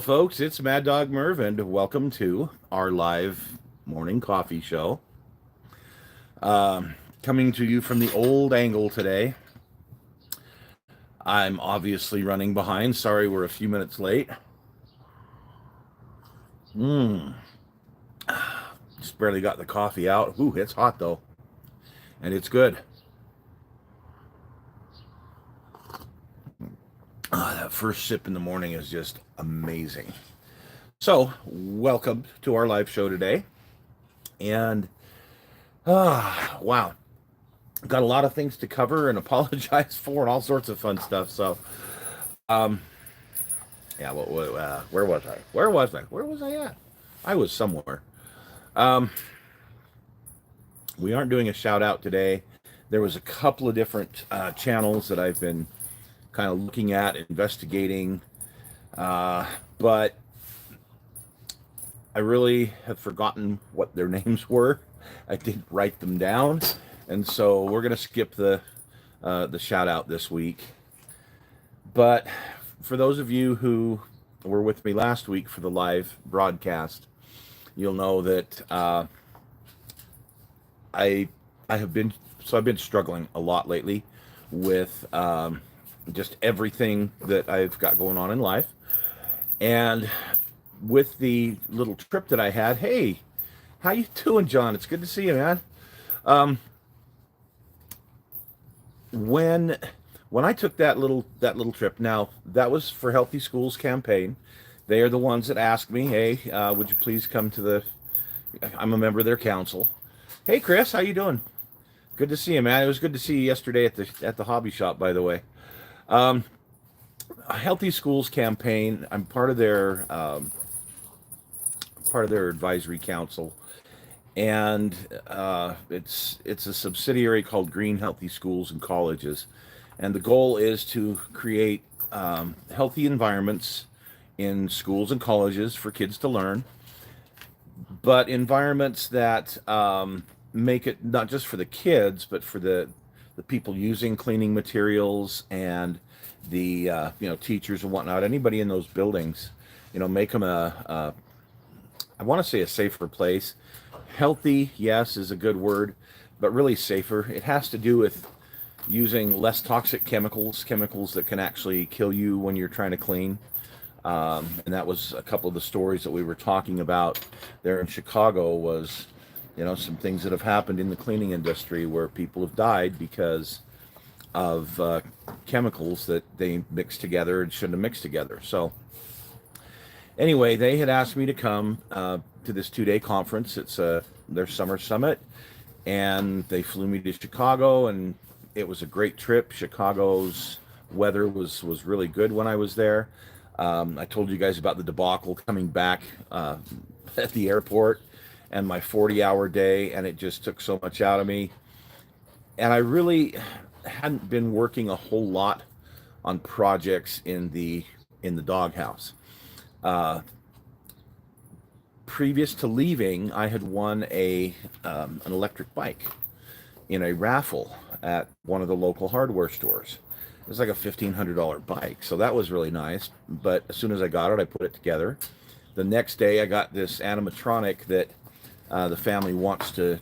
Folks, it's Maddog Merv, and welcome to our live morning coffee show. Coming to you from the old angle today. I'm obviously running behind. Sorry, we're a few minutes late. Just barely got the coffee out. Ooh, it's hot though, and it's good. That first sip in the morning is just amazing. So, welcome to our live show today. And, wow, got a lot of things to cover and apologize for and all sorts of fun stuff. So, um, yeah, where was I? Where was I at? I was somewhere. Um, we aren't doing a shout out today. There was a couple of different channels that I've been kind of looking at, investigating, but I really have forgotten what their names were. I didn't write them down, and so we're gonna skip the shout out this week. But for those of you who were with me last week for the live broadcast, you'll know that I I've been struggling a lot lately with just everything that I've got going on in life, and with the little trip that I had. Hey, how you doing, John? It's good to see you, man. Um, when when I took that little trip, now that was for Healthy Schools campaign. They are the ones that asked me, hey, would you please come to the? I'm a member of their council. Hey, Chris, how you doing? Good to see you, man. It was good to see you yesterday at the hobby shop, by the way. Um, Healthy Schools campaign. I'm part of their advisory council, and it's a subsidiary called Green Healthy Schools and Colleges, and the goal is to create healthy environments in schools and colleges for kids to learn, but environments that make it not just for the kids, but for the people using cleaning materials and the teachers and whatnot. Anybody in those buildings, make them a I want to say a safer place. Healthy, yes, is a good word, but really safer. It has to do with using less toxic chemicals that can actually kill you when you're trying to clean. And that was a couple of the stories that we were talking about there in Chicago was, some things that have happened in the cleaning industry where people have died because of chemicals that they mixed together and shouldn't have mixed together. So anyway, they had asked me to come to this 2-day conference. It's their summer summit, and they flew me to Chicago, and it was a great trip. Chicago's weather was really good when I was there. I told you guys about the debacle coming back at the airport and my 40-hour day, and it just took so much out of me. And I really hadn't been working a whole lot on projects in the doghouse. Uh, Previous to leaving, I had won an electric bike in a raffle at one of the local hardware stores. It was like a $1,500 bike, so that was really nice. But as soon as I got it, I put it together. The next day, I got this animatronic that the family wants to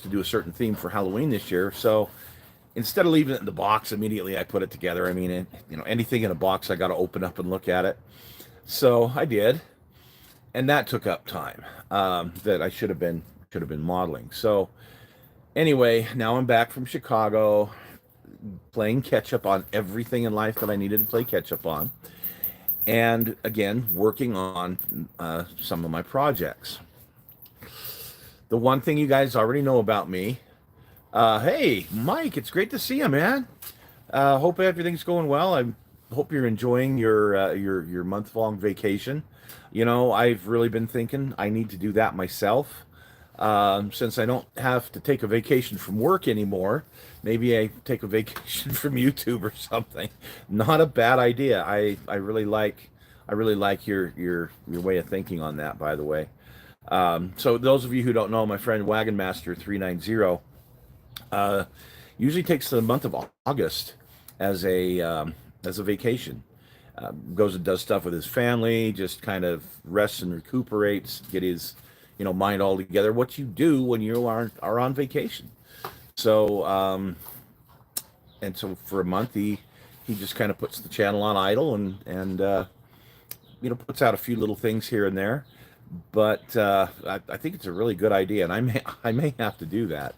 do a certain theme for Halloween this year. So instead of leaving it in the box immediately, I put it together. I mean, anything in a box, I got to open up and look at it. So I did, and that took up time that I should have been modeling. So anyway, now I'm back from Chicago, playing catch up on everything in life that I needed to play catch up on, and again working on some of my projects. The one thing you guys already know about me. Hey, Mike, it's great to see you, man. Hope everything's going well. I hope you're enjoying your month-long vacation. I've really been thinking I need to do that myself. Since I don't have to take a vacation from work anymore, maybe I take a vacation from YouTube or something. Not a bad idea. I really like your way of thinking on that, by the way. So those of you who don't know, my friend Wagon Master 390 usually takes the month of August as a vacation. goes and does stuff with his family, just kind of rests and recuperates, get his, mind all together. What you do when you are on vacation. So, and so for a month, he just kind of puts the channel on idle and puts out a few little things here and there. But I think it's a really good idea, and I may have to do that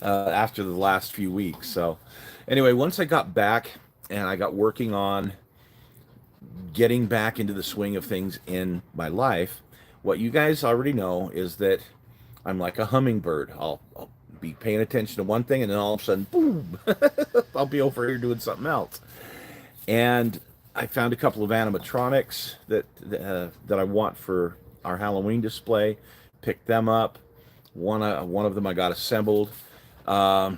after the last few weeks. So anyway, once I got back and I got working on getting back into the swing of things in my life, what you guys already know is that I'm like a hummingbird. I'll be paying attention to one thing, and then all of a sudden, boom, I'll be over here doing something else. And I found a couple of animatronics that I want for our Halloween display. Picked them up. One of them I got assembled. Yeah,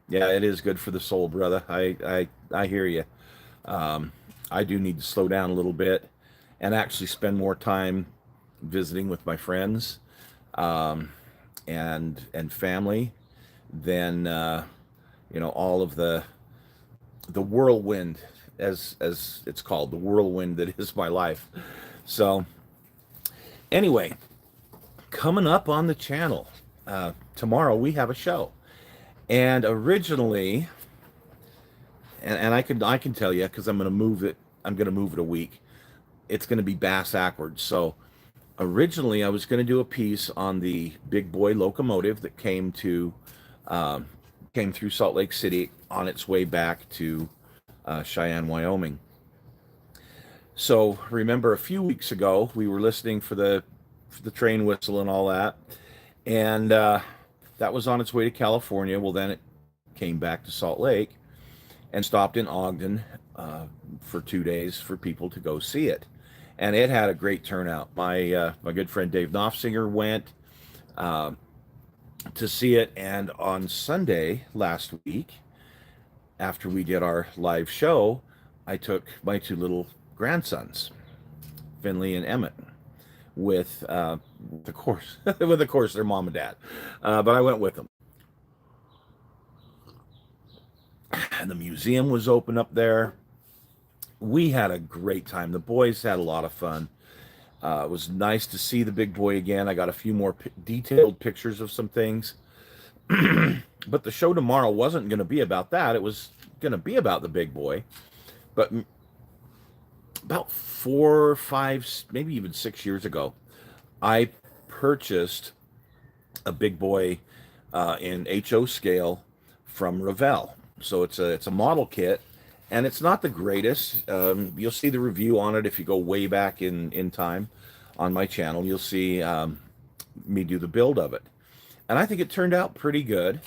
it is good for the soul, brother. I hear you. I do need to slow down a little bit and actually spend more time visiting with my friends and family than all of the whirlwind, as it's called, the whirlwind that is my life. So anyway, coming up on the channel tomorrow, we have a show. And originally, and I can tell you, because I'm going to move it a week. It's going to be bass backwards. So originally, I was going to do a piece on the big boy locomotive that came through Salt Lake City on its way back to Cheyenne, Wyoming. So remember, a few weeks ago, we were listening for the train whistle and all that, and that was on its way to California. Well, then it came back to Salt Lake and stopped in Ogden for 2 days for people to go see it. And it had a great turnout. My good friend Dave Knopfsinger went to see it, and on Sunday last week, after we did our live show, I took my two little grandsons, Finley and Emmett, with of course their mom and dad, but I went with them. And the museum was open up there. We had a great time. The boys had a lot of fun. It was nice to see the big boy again. I got a few more detailed pictures of some things. But the show tomorrow wasn't going to be about that. It was going to be about the big boy. But about 4, 5, maybe even 6 years ago, I purchased a big boy in HO scale from Revell. So it's a model kit, and it's not the greatest. You'll see the review on it if you go way back in time on my channel. You'll see me do the build of it, and I think it turned out pretty good.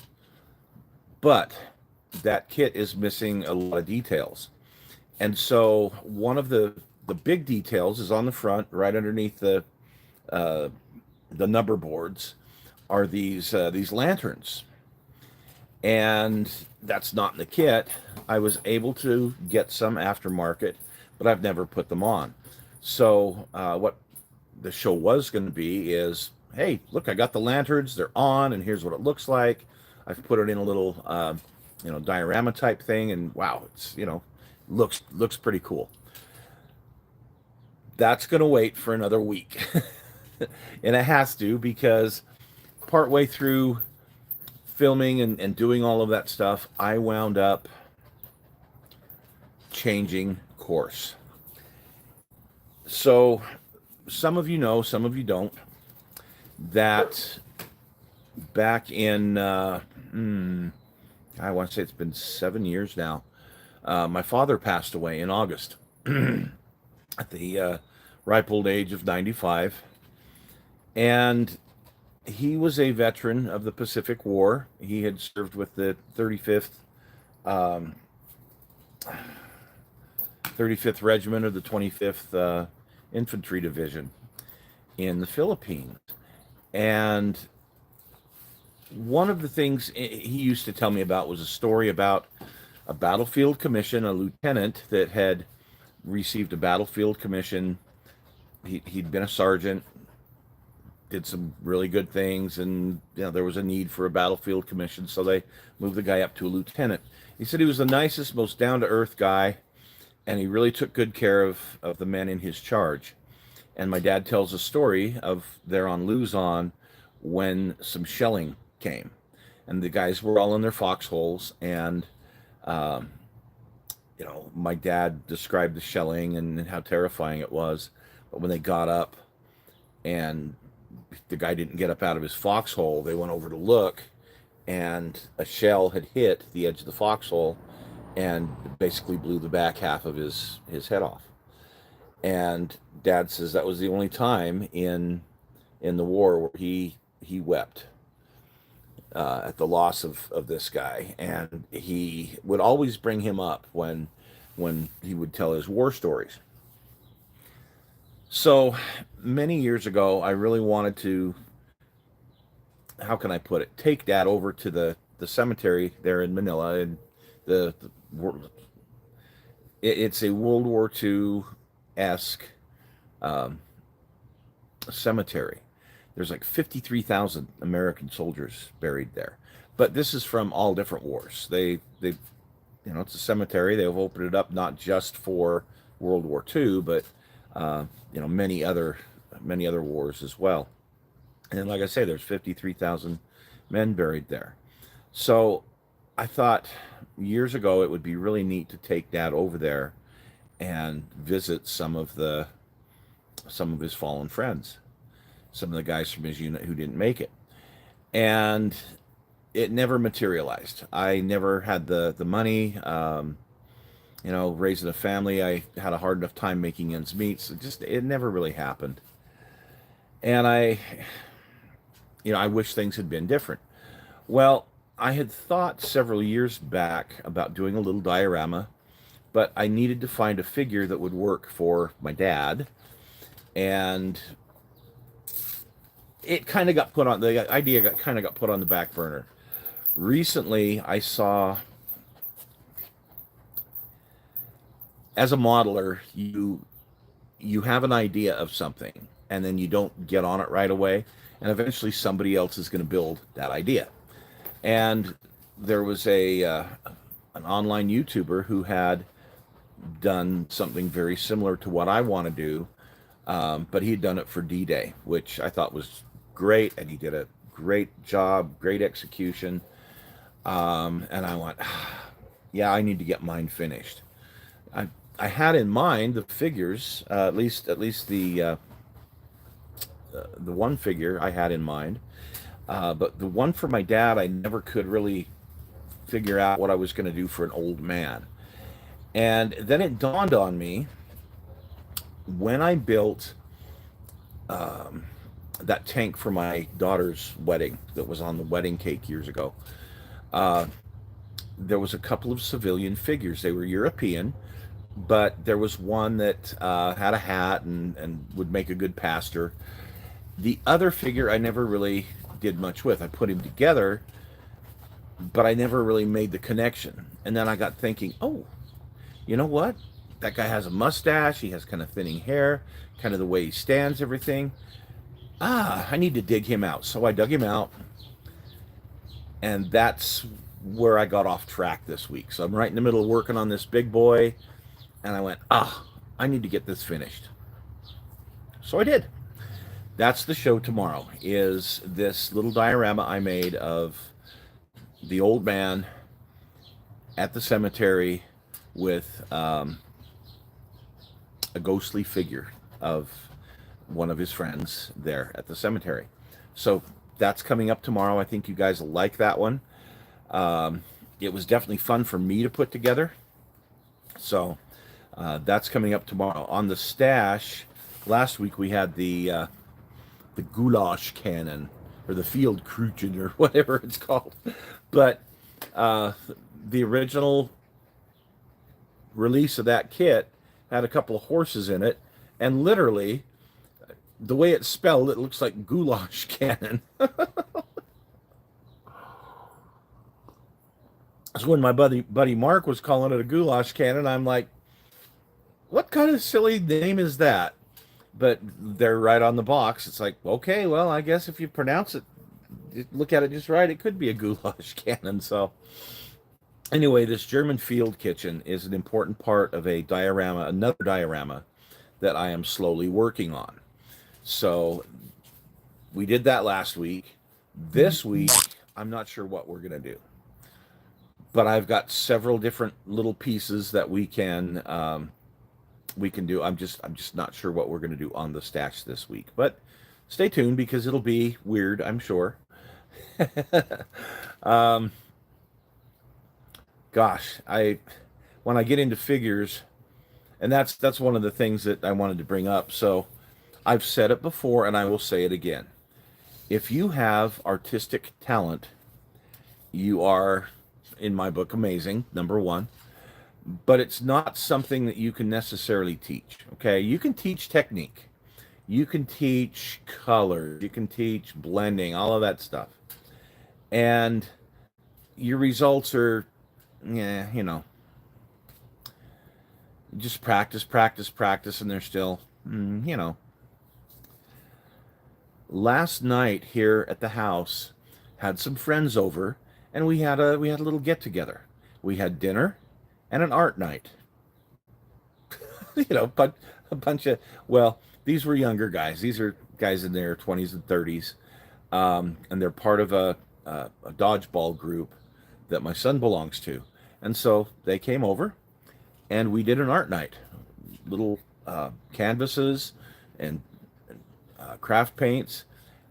But that kit is missing a lot of details, and so one of the big details is on the front, right underneath the number boards, are these lanterns. And that's not in the kit. I was able to get some aftermarket, but I've never put them on. So what the show was going to be is, hey, look, I got the lanterns. They're on, and here's what it looks like. I've put it in a little, diorama type thing, and wow, it's looks pretty cool. That's going to wait for another week, and it has to, because partway through filming and doing all of that stuff, I wound up changing course. So some of you know, some of you don't, that back in, I want to say it's been 7 years now, my father passed away in August at the ripe old age of 95. And he was a veteran of the Pacific War. He had served with the 35th Regiment of the 25th Infantry Division in the Philippines. And one of the things he used to tell me about was a story about a battlefield commission, a lieutenant that had received a battlefield commission. He'd been a sergeant, did some really good things, and there was a need for a battlefield commission, so they moved the guy up to a lieutenant. He said he was the nicest, most down-to-earth guy, and he really took good care of the men in his charge. And my dad tells a story of there on Luzon when some shelling came, and the guys were all in their foxholes, and um, my dad described the shelling and how terrifying it was. But when they got up and the guy didn't get up out of his foxhole, they went over to look, and a shell had hit the edge of the foxhole and basically blew the back half of his head off. And Dad says that was the only time in the war where he wept at the loss of this guy, and he would always bring him up when he would tell his war stories. So many years ago, I really wanted to, how can I put it, take Dad over to the cemetery there in Manila, and the it's a World War II esque um, cemetery. There's like 53,000 American soldiers buried there, but this is from all different wars. They it's a cemetery. They've opened it up not just for World War II, but many other wars as well. And like I say, there's 53,000 men buried there. So I thought years ago it would be really neat to take Dad over there and visit some of his fallen friends, some of the guys from his unit who didn't make it. And it never materialized. I never had the money. Raising a family, I had a hard enough time making ends meet. So it never really happened. And I wish things had been different. Well, I had thought several years back about doing a little diorama, but I needed to find a figure that would work for my dad. And it kind of got put on, the idea got put on the back burner. Recently, I saw, as a modeler, you have an idea of something, and then you don't get on it right away, and eventually somebody else is going to build that idea. And there was an online YouTuber who had done something very similar to what I want to do, but he had done it for D-Day, which I thought was great, and he did a great job, great execution. And I went, yeah, I need to get mine finished. I had in mind the figures, at least the one figure I had in mind, but the one for my dad, I never could really figure out what I was going to do for an old man. And then it dawned on me when I built that tank for my daughter's wedding that was on the wedding cake years ago. Uh, there was a couple of civilian figures. They were European, but there was one that had a hat and would make a good pastor. The other figure I never really did much with. I put him together, but I never really made the connection. And then I got thinking, oh, you know what? That guy has a mustache. He has kind of thinning hair, kind of the way he stands, everything. I need to dig him out. So I dug him out, and that's where I got off track this week. So I'm right in the middle of working on this big boy, and I went, I need to get this finished. So I did. That's the show tomorrow, is this little diorama I made of the old man at the cemetery with a ghostly figure of one of his friends there at the cemetery. So that's coming up tomorrow. I think you guys will like that one. It was definitely fun for me to put together. So that's coming up tomorrow. On the stash, last week we had the goulash cannon, or the field crucian, or whatever it's called. But the original release of that kit had a couple of horses in it, and literally, the way it's spelled, it looks like goulash cannon. So when my buddy Mark was calling it a goulash cannon, I'm like, what kind of silly name is that? But they're right on the box. It's like, okay, well, I guess if you pronounce it, look at it just right, it could be a goulash cannon. So Anyway, this German field kitchen is an important part of a diorama, another diorama that I am slowly working on. So we did that last week. This week, I'm not sure what we're going to do, but I've got several different little pieces that we can do. I'm just not sure what we're going to do on the stash this week. But stay tuned because it'll be weird, I'm sure. um, Gosh, I when I get into figures, and that's one of the things that I wanted to bring up. So I've said it before, and I will say it again. If you have artistic talent, you are, in my book, amazing. Number one. But it's not something that you can necessarily teach. Okay, you can teach technique, you can teach color, you can teach blending, all of that stuff, and your results are, yeah, just practice, practice, practice, and they're still, you know. Last night here at the house, had some friends over, and we had a little get together. We had dinner and an art night. But a bunch of, well, these were younger guys. These are guys in their 20s and 30s, and they're part of a dodgeball group that my son belongs to. And so they came over, and we did an art night. Little canvases and craft paints,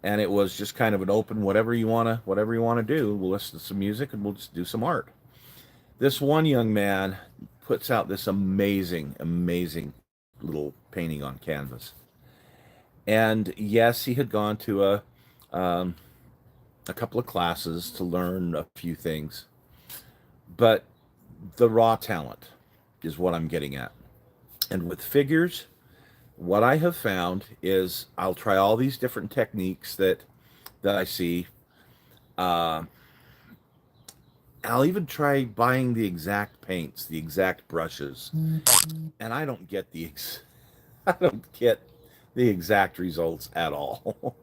and it was just kind of an open whatever you wanna do. We'll listen to some music and we'll just do some art. This one young man puts out this amazing, amazing little painting on canvas. And yes, he had gone to um, a couple of classes to learn a few things, but the raw talent is what I'm getting at. And with figures, what I have found is I'll try all these different techniques that I see. Uh, I'll even try buying the exact paints, the exact brushes, and I don't get I don't get the exact results at all.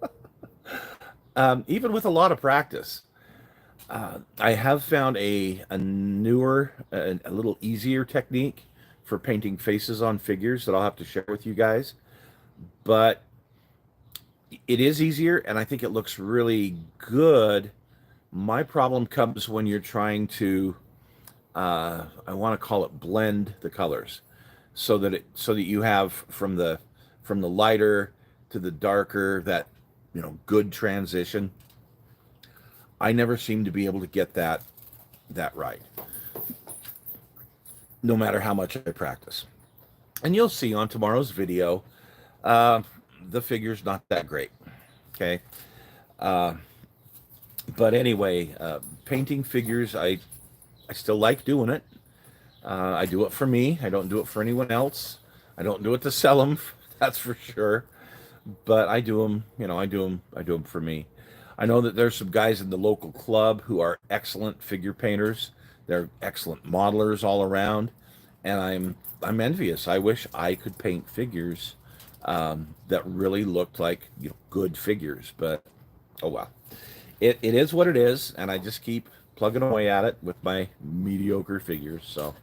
Even with a lot of practice, I have found a newer, a little easier technique for painting faces on figures that I'll have to share with you guys. But it is easier, and I think it looks really good. My problem comes when you're trying to, I want to call it blend the colors, so that you have from the lighter to the darker, that good transition. I never seem to be able to get that right, no matter how much I practice. And you'll see on tomorrow's video, uh, the figure's not that great. Okay. Uh, but anyway, painting figures, I still like doing it. I do it for me. I don't do it for anyone else. I don't do it to sell them. That's for sure. But I do them. I do them for me. I know that there's some guys in the local club who are excellent figure painters. They're excellent modelers all around, and I'm envious. I wish I could paint figures that really looked like good figures. But oh well, it is what it is, and I just keep plugging away at it with my mediocre figures. So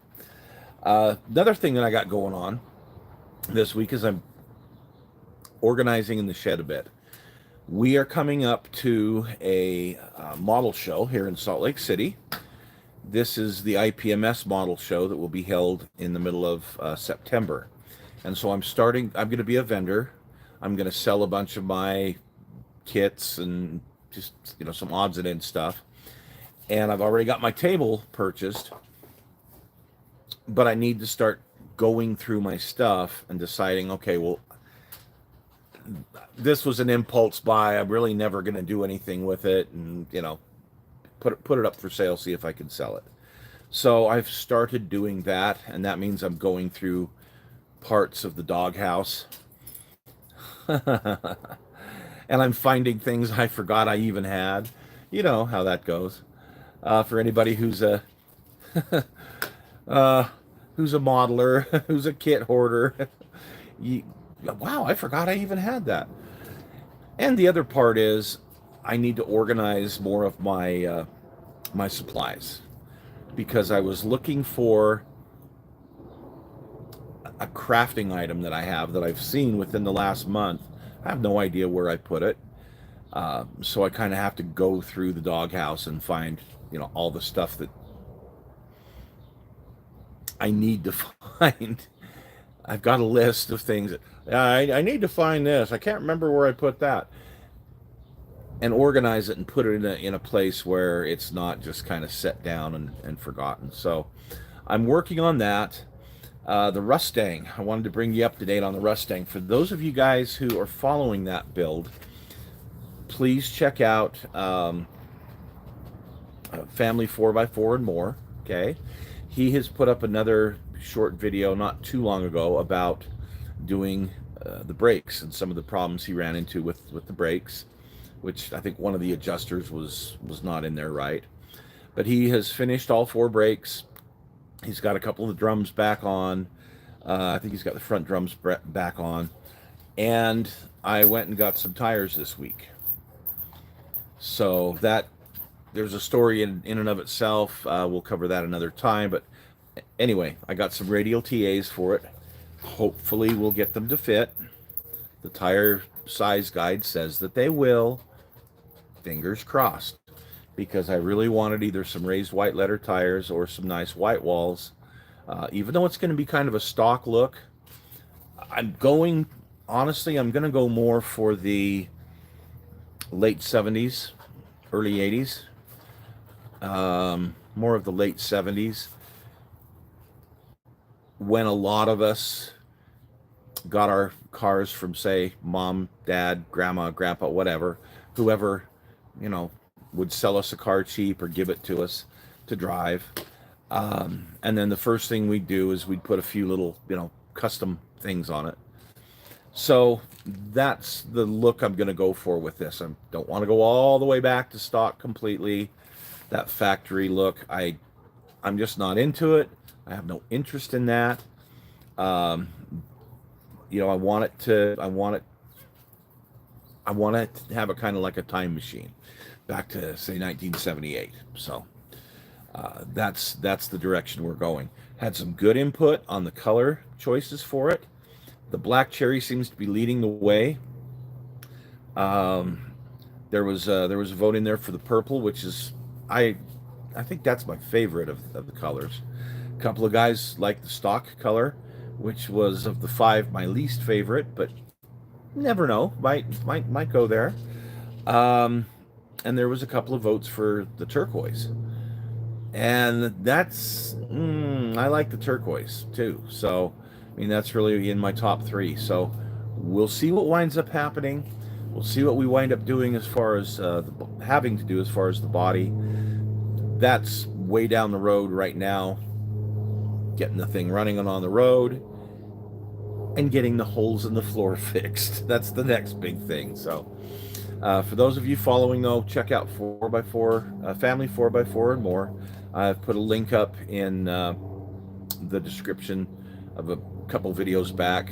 another thing that I got going on this week is I'm organizing in the shed a bit. We are coming up to a model show here in Salt Lake City. This is the IPMS model show that will be held in the middle of September. And so I'm going to be a vendor. I'm going to sell a bunch of my kits and just, some odds and ends stuff. And I've already got my table purchased, but I need to start going through my stuff and deciding, okay, well, this was an impulse buy. I'm really never going to do anything with it, and put it up for sale, see if I can sell it. So I've started doing that, and that means I'm going through parts of the doghouse, and I'm finding things I forgot I even had. You know how that goes. For anybody who's a who's a modeler, who's a kit hoarder, you, wow, I forgot I even had that. And the other part is I need to organize more of my supplies. because I was looking for a crafting item that I have that I've seen within the last month. I have no idea where I put it. So I kind of have to go through the doghouse and find, all the stuff that I need to find. I've got a list of things. I need to find this. I can't remember where I put that. And organize it and put it in a place where it's not just kind of set down and forgotten. So I'm working on that. The Mustang. I wanted to bring you up to date on the Mustang. For those of you guys who are following that build, please check out Family 4x4 and More. Okay, he has put up another short video not too long ago about doing the brakes and some of the problems he ran into with the brakes, which I think one of the adjusters was not in there right. But he has finished all 4 brakes. He's got a couple of the drums back on. I think he's got the front drums back on. And I went and got some tires this week. So there's a story in and of itself. We'll cover that another time. But anyway, I got some radial TAs for it. Hopefully we'll get them to fit. The tire size guide says that they will. Fingers crossed. Because I really wanted either some raised white letter tires or some nice white walls. Even though it's going to be kind of a stock look, honestly, I'm going to go more for the late 70s, early 80s. More of the late 70s. When a lot of us got our cars from, say, mom, dad, grandma, grandpa, whatever, whoever, would sell us a car cheap or give it to us to drive. And then the first thing we'd do is we'd put a few little, custom things on it. So that's the look I'm going to go for with this. I don't want to go all the way back to stock completely. That factory look, I'm just not into it. I have no interest in that. I want it to have it kind of like a time machine back to, say, 1978. So that's the direction we're going. Had some good input on the color choices for it. The black cherry seems to be leading the way. There was a vote in there for the purple, which is I think that's my favorite of the colors. A couple of guys like the stock color, which was of the 5 my least favorite, but never know, might go there. And there was a couple of votes for the turquoise, and that's I like the turquoise too. So that's really in my top 3. So we'll see what winds up happening. We'll see what we wind up doing as far as having to do as far as the body. That's way down the road right now. Getting the thing running on the road and getting the holes in the floor fixed. That's the next big thing. So for those of you following, though, check out 4x4, Family 4x4 and More. I've put a link up in the description of a couple videos back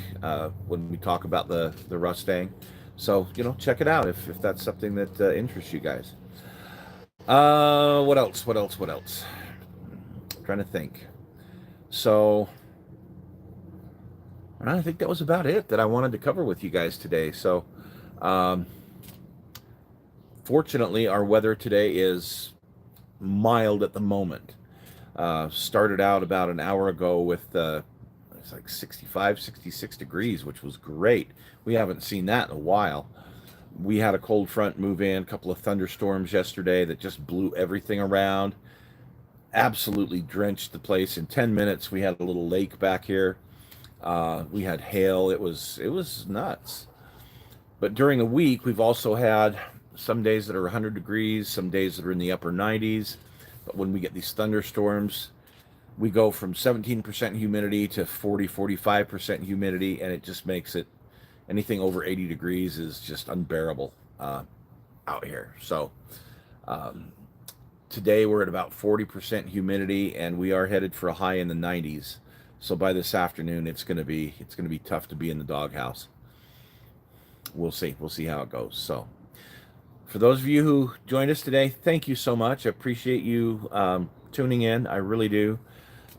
when we talk about the Mustang. So, check it out if that's something that interests you guys. What else? I'm trying to think. So, I think that was about it that I wanted to cover with you guys today. So, fortunately, our weather today is mild at the moment. Started out about an hour ago with it's like 65, 66 degrees, which was great. We haven't seen that in a while. We had a cold front move in, a couple of thunderstorms yesterday that just blew everything around. Absolutely drenched the place. In 10 minutes, we had a little lake back here. We had hail. It was nuts. But during the week, we've also had some days that are 100 degrees, some days that are in the upper 90s. But when we get these thunderstorms, we go from 17% humidity to 45% humidity, and it just makes it, anything over 80 degrees is just unbearable out here. So today we're at about 40% humidity, and we are headed for a high in the 90s. So by this afternoon, it's going to be tough to be in the doghouse. We'll see how it goes. So for those of you who joined us today, thank you so much. I appreciate you tuning in. I really do.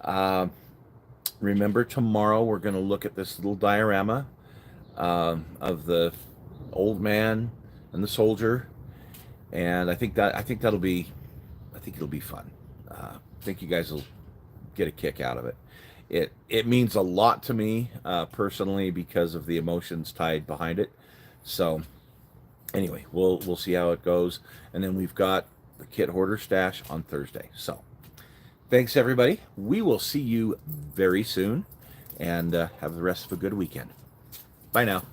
Uh, Remember, tomorrow we're going to look at this little diorama of the old man and the soldier, and I think it'll be fun. I think you guys will get a kick out of it. It means a lot to me personally because of the emotions tied behind it. So anyway, we'll see how it goes, and then we've got the kit hoarder stash on Thursday. So thanks everybody. We will see you very soon, and have the rest of a good weekend. Bye now.